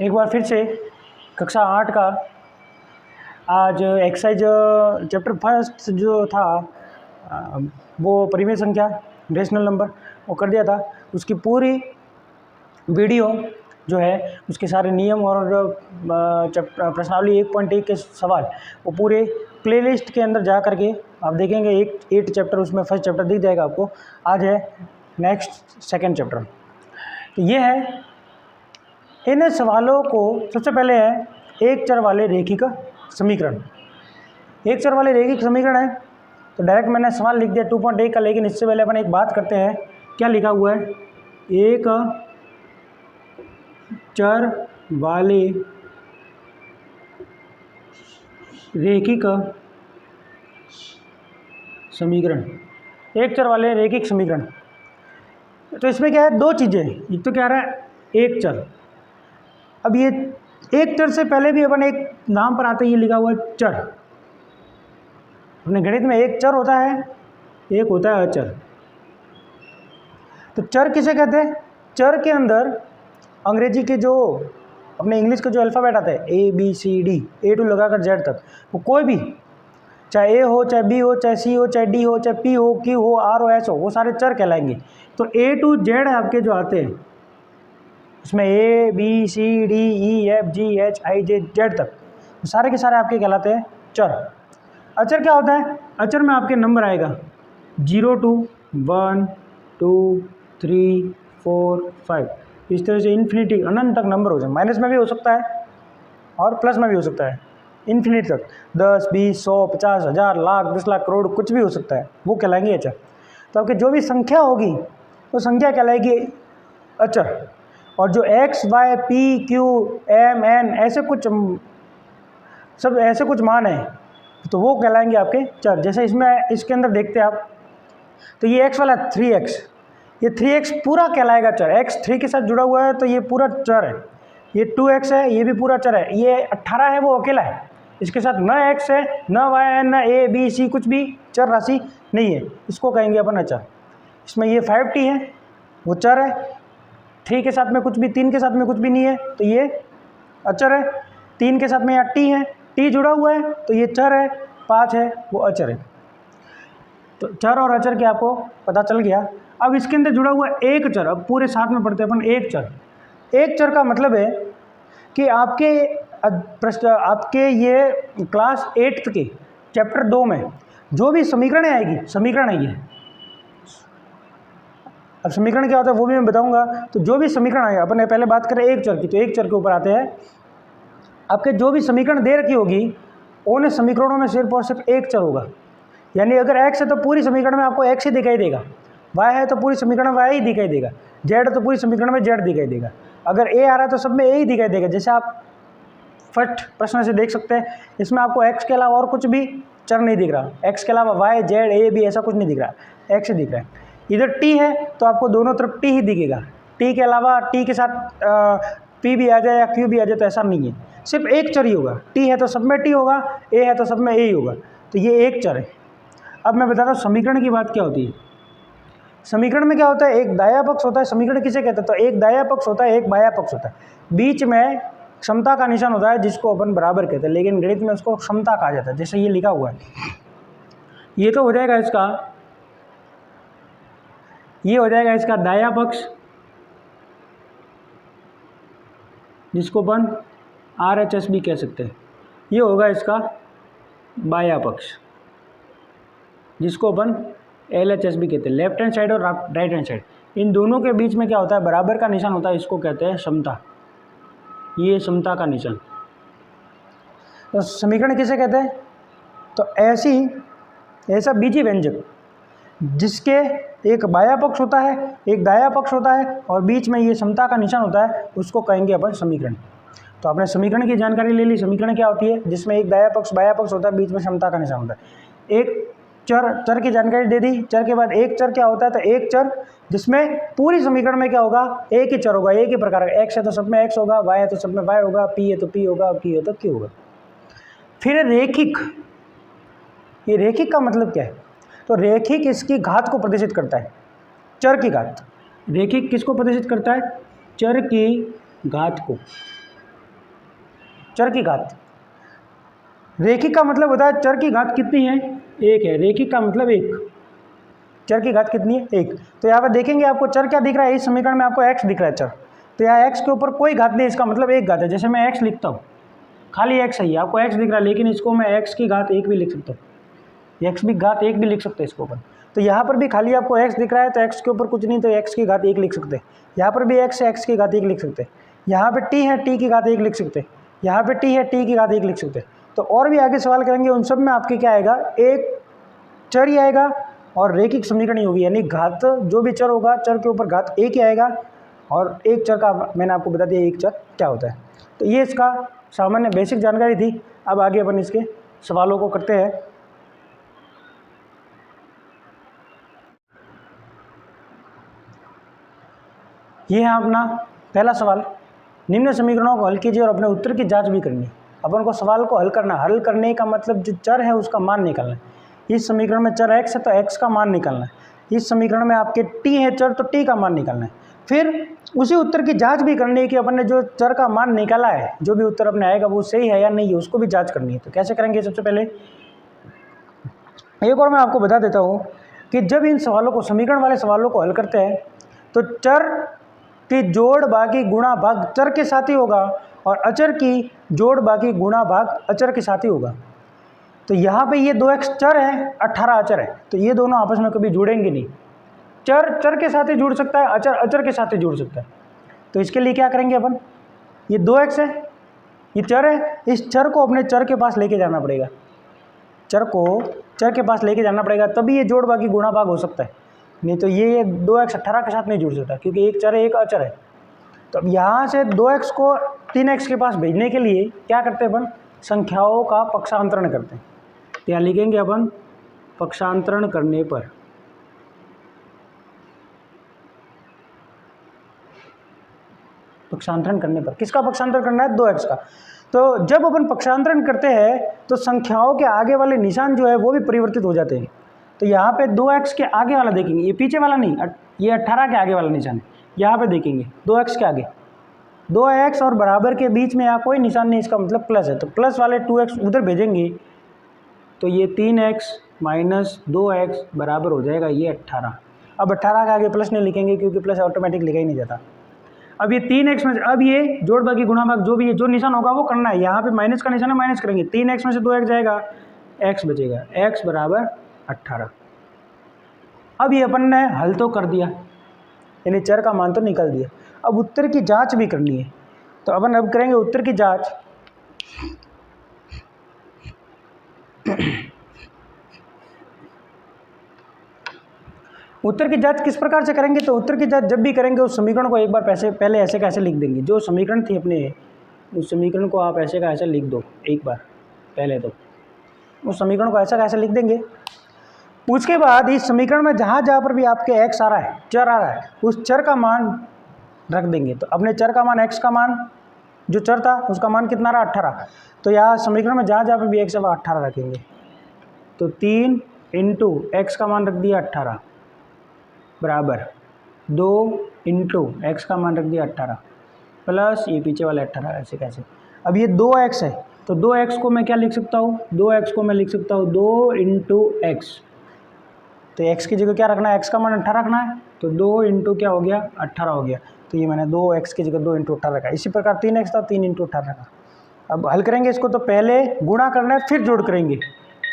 एक बार फिर से कक्षा 8 का आज एक्सरसाइज चैप्टर फर्स्ट जो था वो परिमेय संख्या रेशनल नंबर वो कर दिया था। उसकी पूरी वीडियो जो है उसके सारे नियम और प्रश्नावली 1.1 के सवाल वो पूरे प्लेलिस्ट के अंदर जा करके आप देखेंगे। 8 चैप्टर उसमें फर्स्ट चैप्टर दिख जाएगा आपको। आज है नेक्स्ट सेकंड चैप्टर। तो ये है, इन सवालों को सबसे पहले है एक चर वाले रेखिक समीकरण। एक चर वाले रेखिक समीकरण है तो डायरेक्ट मैंने सवाल लिख दिया 2.1 का, लेकिन इससे पहले अपन एक बात करते हैं। क्या लिखा हुआ है? एक चर वाले रेखिक समीकरण, एक चर वाले रेखिक समीकरण। तो इसमें क्या है, दो चीज़ें। एक तो क्या रहा है, एक चर। अब ये एक चर से पहले भी अपन एक नाम पर आते, ये लिखा हुआ है चर। अपने गणित में एक चर होता है, एक होता है अचर। तो चर किसे कहते हैं? चर के अंदर अंग्रेजी के जो अपने इंग्लिश का जो अल्फ़ाबेट आता है ABCD A to लगाकर Z तक, वो कोई भी चाहे A हो, चाहे B हो, चाहे C हो, चाहे D हो, चाहे P हो, Q हो, R हो, S हो, वो सारे चर कहलाएंगे। तो A to Z आपके जो आते हैं उसमें ABCDEFGHIJZ तक सारे के सारे आपके कहलाते हैं चर। अचर क्या होता है? अचर में आपके नंबर आएगा 0 to 1 2 3 4 5, इस तरह से इन्फिनिटी अनंत तक नंबर हो जाए। माइनस में भी हो सकता है और प्लस में भी हो सकता है, इन्फिनिटी तक 10 20 100 50 1000 लाख 10 लाख करोड़ कुछ भी हो सकता है, वो कहलाएंगे अचर। तो आपकी जो भी संख्या होगी वो संख्या कहलाएगी अचर। और जो x y p q m n ऐसे कुछ सब ऐसे कुछ मान है तो वो कहलाएंगे आपके चर। जैसे इसमें इसके अंदर देखते हैं आप, तो ये x वाला 3x, ये 3x पूरा कहलाएगा चर। x 3 के साथ जुड़ा हुआ है तो ये पूरा चर है। ये 2x है, ये भी पूरा चर है। ये 18 है, वो अकेला है, इसके साथ न x है न y है न a b c कुछ भी चर राशि नहीं है, इसको कहेंगे अपन अचर। इसमें ये 5t है, वो चर है। 3 के साथ में कुछ भी, 3 के साथ में कुछ भी नहीं है तो ये अचर है। 3 के साथ में यहाँ t है, t जुड़ा हुआ है तो ये चर है। 5 है, वो अचर है। तो चर और अचर के आपको पता चल गया। अब इसके अंदर जुड़ा हुआ एक चर, अब पूरे साथ में पढ़ते हैं अपन। एक चर, एक चर का मतलब है कि आपके ये क्लास 8th के चैप्टर 2 में जो भी समीकरण आएगी, समीकरण है ये। अब समीकरण क्या होता है वो भी मैं बताऊंगा। तो जो भी समीकरण आएगा, अपन पहले बात करें एक चर की, तो एक चर के ऊपर आते हैं। आपके जो भी समीकरण दे रखी होगी उन समीकरणों में सिर्फ और सिर्फ एक चर होगा। यानी अगर x है तो पूरी समीकरण में आपको x ही दिखाई देगा, y है तो पूरी समीकरण में y ही दिखाई देगा, z है तो पूरी समीकरण में z दिखाई देगा, अगर a आ रहा है तो सब में a ही दिखाई देगा। जैसे आप फर्स्ट प्रश्न से देख सकते हैं, इसमें आपको x के अलावा और कुछ भी चर नहीं दिख रहा। x के अलावा y z a b ऐसा कुछ नहीं दिख रहा, x ही दिख रहा है। इधर t है तो आपको दोनों तरफ t ही दिखेगा। t के अलावा t के साथ p भी आ जाए या q भी आ जाए तो ऐसा नहीं है, सिर्फ एक चर ही होगा। t है तो सब में t होगा, a है तो सब में a ही होगा। तो ये एक चर है। अब मैं बताता हूँ समीकरण की बात क्या होती है। समीकरण में क्या होता है, एक दाया पक्ष होता है। समीकरण किसे कहते हैं? तो एक दाया पक्ष होता है, एक बाया पक्ष होता है। बीच में क्षमता का निशान होता है जिसको अपन बराबर कहते हैं, लेकिन गणित में उसको क्षमता कहा जाता है। जैसे ये लिखा हुआ है, ये तो हो जाएगा इसका, ये हो जाएगा इसका दाया पक्ष, जिसको अपन RHS भी कह सकते हैं। ये होगा इसका बाया पक्ष, जिसको अपन LHS भी कहते हैं, लेफ्ट हैंड साइड और राइट हैंड साइड। इन दोनों के बीच में क्या होता है, बराबर का निशान होता है, इसको कहते हैं समता। ये समता का निशान। तो समीकरण किसे कहते हैं? तो ऐसा बीजी व्यंजक जिसके एक बाया पक्ष होता है, एक दाया पक्ष होता है और बीच में ये समता का निशान होता है, उसको कहेंगे अपन समीकरण। तो आपने समीकरण की जानकारी ले ली। समीकरण क्या होती है? जिसमें एक दाया पक्ष बाया पक्ष होता है, बीच में समता का निशान होता है। एक चर की जानकारी दे दी। चर के बाद एक चर क्या होता है? तो एक चर जिसमें पूरी समीकरण में क्या होगा, एक ही चर होगा, एक ही प्रकार का। x है तो सब में x होगा, y है तो सब में y होगा, p है तो p होगा, q है तो q होगा। फिर रेखिक, ये रेखिक का मतलब क्या है? तो रेखिक इसकी घात को प्रदर्शित करता है, चर की घात। रेखिक किसको प्रदर्शित करता है? चर की घात को। चर की घात। रेखिक का मतलब होता है चर की घात कितनी है, एक है। रेखिक का मतलब एक, चर की घात कितनी है, एक। तो यहाँ पर देखेंगे आपको चर क्या दिख रहा है, इस समीकरण में आपको x दिख रहा है चर, तो यहाँ x के ऊपर कोई घात नहीं, इसका मतलब एक घात है। जैसे मैं x लिखता हूँ, खाली x है, आपको x दिख रहा है, लेकिन इसको मैं x की घात एक भी लिख सकता हूँ, x भी घात एक भी लिख सकते हैं इसके ऊपर। तो यहाँ पर भी खाली आपको x दिख रहा है, तो x के ऊपर कुछ नहीं, तो x की घात एक लिख सकते हैं। यहाँ पर भी x है, x की घात एक लिख सकते हैं। यहाँ पे t है, t की घात एक लिख सकते हैं। यहाँ पे t है, t की घात एक लिख सकते हैं। तो और भी आगे सवाल करेंगे, उन सब में आपके क्या आएगा, एक चर ही आएगा और रेखिक समीकरण ही होगी, यानी घात जो भी चर होगा, चर के ऊपर घात एक ही आएगा। और एक चर का मैंने आपको बता दिया एक चर क्या होता है। तो ये इसका सामान्य बेसिक जानकारी थी। अब आगे अपन इसके सवालों को करते हैं। ये है अपना पहला सवाल, निम्न समीकरणों को हल कीजिए और अपने उत्तर की जांच भी करनी। अपन को सवाल को हल करना, हल करने का मतलब जो चर है उसका मान निकालना है। इस समीकरण में चर x है तो x का मान निकालना है। इस समीकरण में आपके t है चर, तो t का मान निकालना है। फिर उसी उत्तर की जांच भी करनी है कि अपन ने जो चर का मान निकाला है, जो भी उत्तर अपने आएगा वो सही है या नहीं है, उसको भी जांच करनी है। तो कैसे करेंगे, सबसे पहले एक और मैं आपको बता देता हूँ कि जब इन सवालों को, समीकरण वाले सवालों को हल करते हैं तो चर की जोड़ बाकी गुणा भाग चर के साथ ही होगा और अचर की जोड़ बाकी गुणा भाग अचर के साथ ही होगा। तो यहाँ पे ये 2x चर है, 18 अचर है, तो ये दोनों आपस में कभी जुड़ेंगे नहीं। चर चर के साथ ही जुड़ सकता है, अचर अचर के साथ ही जुड़ सकता है। तो इसके लिए क्या करेंगे अपन, ये 2x है, ये चर है, इस चर को अपने चर के पास लेके जाना पड़ेगा। चर को चर के पास लेके जाना पड़ेगा, तभी ये जोड़ बाकी गुणा भाग हो सकता है। नहीं तो ये 2x 18 के साथ नहीं जुड़ सकता, क्योंकि एक चर है एक अचर है। तो अब यहाँ से 2x को 3x के पास भेजने के लिए क्या करते हैं अपन, संख्याओं का पक्षांतरण करते हैं। तो यहाँ लिखेंगे अपन पक्षांतरण करने पर, पक्षांतरण करने पर किसका पक्षांतरण करना है, 2x का। तो जब अपन पक्षांतरण करते हैं तो संख्याओं के आगे वाले निशान जो है वो भी परिवर्तित हो जाते हैं। तो यहाँ पे 2x के आगे वाला देखेंगे, ये पीछे वाला नहीं, ये 18 के आगे वाला निशान है। यहाँ पे देखेंगे 2x के आगे, 2x और बराबर के बीच में यहाँ कोई निशान नहीं, इसका मतलब प्लस है। तो प्लस वाले 2x उधर भेजेंगे तो ये 3x माइनस 2x बराबर हो जाएगा ये 18। अब 18 के आगे प्लस नहीं लिखेंगे क्योंकि प्लस ऑटोमेटिक लिखा ही नहीं जाता। अब ये 3x में, अब ये जोड़ बाकी गुणा भाग जो भी है, जो निशान होगा वो करना है। यहाँ पे माइनस का निशान है, माइनस करेंगे, 3x में से 2x जाएगा, x बचेगा, x बराबर 18। अब ये अपन ने हल तो कर दिया, यानी चर का मान तो निकाल दिया। अब उत्तर की जांच भी करनी है, तो अपन अब करेंगे उत्तर की जांच। उत्तर की जांच किस प्रकार से करेंगे, तो उत्तर की जांच जब भी करेंगे उस समीकरण को एक बार पहले ऐसे का ऐसे लिख देंगे। जो समीकरण थी अपने, उस समीकरण को आप ऐसे का ऐसे लिख दो एक बार पहले, तो उस समीकरण को ऐसा का ऐसे लिख देंगे। उसके बाद इस समीकरण में जहाँ जहाँ पर भी आपके x आ रहा है, चर आ रहा है, उस चर का मान रख देंगे। तो अपने चर का मान, x का मान, जो चर था उसका मान कितना रहा, 18। तो यहाँ समीकरण में जहाँ जहाँ पर भी x है वह 18 रखेंगे। तो 3 इंटू x का मान रख दिया 18 बराबर 2 इंटू एक्स का मान रख दिया 18 प्लस ये पीछे वाला 18, ऐसे कैसे। अब ये 2x है, तो 2x को मैं क्या लिख सकता हूँ, 2x को मैं लिख सकता हूँ 2 इंटू एक्स। तो x की जगह क्या रखना है, x का मान 18 रखना है, तो 2 इंटू क्या हो गया, 18 हो गया। तो ये मैंने 2x की जगह 2 इंटू 18 रखा। इसी प्रकार 3x था, 3 इंटू 18 रखा। अब हल करेंगे इसको, तो पहले गुणा करना है फिर जोड़ करेंगे,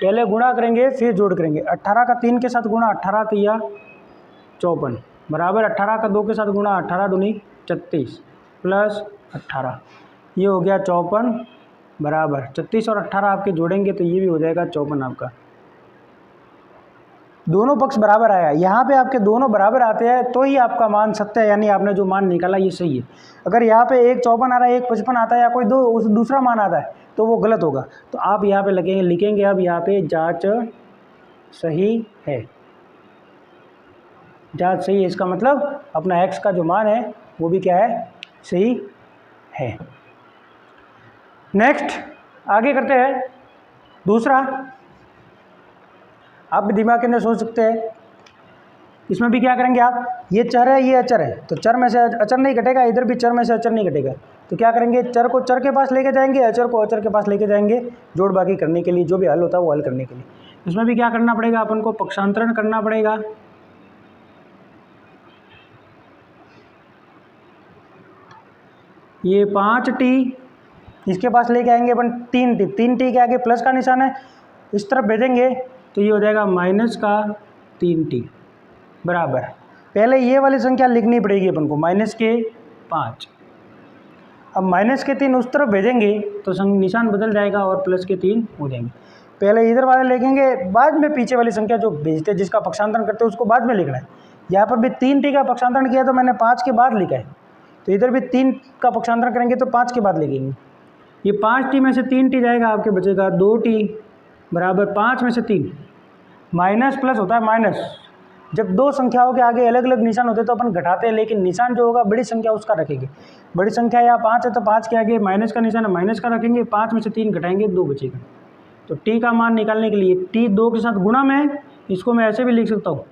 पहले गुणा करेंगे फिर जोड़ करेंगे। 18 का 3 के साथ गुणा, 18 किया 54 बराबर 18 का 2 के साथ गुणा, 18 दूनी 36 प्लस 18, ये हो गया 54 बराबर 36 और 18 आपके जोड़ेंगे तो ये भी हो जाएगा 54 आपका। दोनों पक्ष बराबर आया, यहाँ पे आपके दोनों बराबर आते हैं तो ही आपका मान सत्य है, यानी आपने जो मान निकाला ये सही है। अगर यहाँ पे एक 54 आ रहा है, एक 55 आता है, या कोई दूसरा मान आता है तो वो गलत होगा। तो आप यहाँ पे लिखेंगे अब यहाँ पे जांच सही है, जांच सही है, इसका मतलब अपना x का जो मान है वो भी क्या है, सही है। नेक्स्ट आगे करते हैं दूसरा। आप भी दिमाग के अंदर सोच सकते हैं इसमें भी क्या करेंगे आप, ये चर है ये अचर है, तो चर में से अचर नहीं घटेगा, इधर भी चर में से अचर नहीं घटेगा, तो क्या करेंगे, चर को चर के पास लेके जाएंगे, अचर को अचर के पास लेके जाएंगे, जोड़ बाकी करने के लिए, जो भी हल होता है वो हल करने के लिए। इसमें भी क्या करना पड़ेगा, अपन को पक्षांतरण करना पड़ेगा। ये 5t इसके पास लेके आएंगे अपन 3t, 3t के आगे प्लस का निशान है, इस तरफ भेजेंगे तो ये हो जाएगा माइनस का 3t बराबर, पहले ये वाली संख्या लिखनी पड़ेगी अपन को, माइनस के 5। अब माइनस के 3 उस तरफ भेजेंगे तो निशान बदल जाएगा और प्लस के 3 हो जाएंगे। पहले इधर वाले लिखेंगे, बाद में पीछे वाली संख्या जो भेजते हैं जिसका पक्षांतरण करते हैं उसको बाद में लिखना है। यहाँ पर भी 3t का पक्षांतरण किया तो मैंने 5 के बाद लिखा है, तो इधर भी 3 का पक्षांतरण करेंगे तो 5 के बाद लिखेंगे। ये 5t में से 3t जाएगा, आपके बचेगा 2t बराबर 5 में से 3। माइनस प्लस होता है माइनस, जब दो संख्याओं के आगे अलग अलग निशान होते हैं तो अपन घटाते हैं, लेकिन निशान जो होगा बड़ी संख्या उसका रखेंगे। बड़ी संख्या यहाँ 5 है तो 5 के आगे माइनस का निशान है, माइनस का रखेंगे, 5 में से 3 घटाएंगे 2 बचेगा। तो t का मान निकालने के लिए t 2 के साथ गुणा में, इसको मैं ऐसे भी लिख सकता हूँ,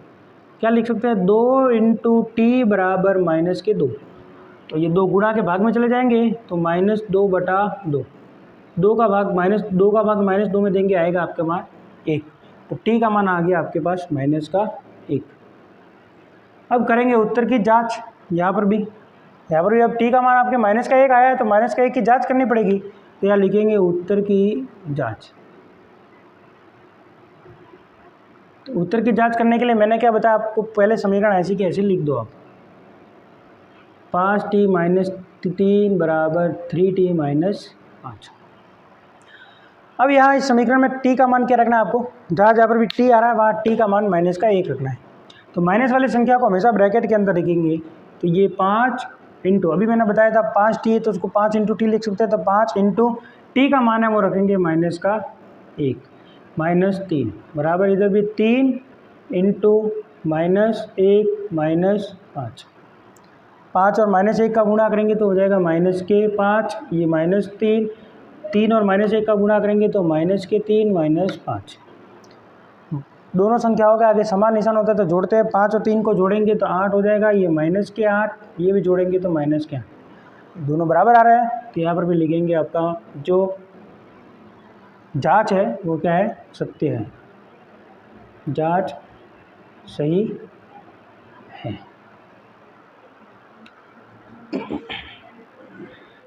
क्या लिख सकते हैं, 2 इंटू टी बराबर माइनस के 2। तो ये 2 गुणा के भाग में चले जाएंगे तो माइनस 2 बटा 2, 2 का भाग माइनस 2 में देंगे, आएगा आपके मान 1। तो t का मान आ गया आपके पास माइनस का 1। अब करेंगे उत्तर की जांच, यहाँ पर भी अब t का मान आपके माइनस का 1 आया है तो माइनस का 1 की जांच करनी पड़ेगी, तो यहाँ लिखेंगे उत्तर की जांच। तो उत्तर की जांच करने के लिए मैंने क्या बताया आपको, पहले समीकरण ऐसे की ऐसे लिख दो आप, 5t माइनस 3 बराबर 3t माइनस 5। अब यहाँ इस समीकरण में t का मान क्या रखना है आपको, जहाँ पर भी t आ रहा है वहाँ t का मान माइनस का 1 रखना है। तो माइनस वाली संख्या को हमेशा ब्रैकेट के अंदर रखेंगे, तो ये 5 इंटू, अभी मैंने बताया था 5t है तो उसको 5 इंटू टी लिख सकते हैं, तो 5 इंटू टी का मान है वो रखेंगे माइनस का 1 माइनस 3 बराबर, इधर भी 3 इंटू माइनस 1 माइनस 5, 5 और माइनस 1 का गुणा करेंगे तो हो जाएगा माइनस के 5, ये माइनस 3, 3 और माइनस 1 का गुणा करेंगे तो माइनस के 3 माइनस 5। दोनों संख्याओं के आगे समान निशान होता है तो जोड़ते हैं, 5 और 3 को जोड़ेंगे तो 8 हो जाएगा, ये माइनस के 8, ये भी जोड़ेंगे तो माइनस के 8, दोनों बराबर आ रहे हैं। तो यहाँ पर भी लिखेंगे आपका जो जांच है वो क्या है, सत्य है, जांच सही है।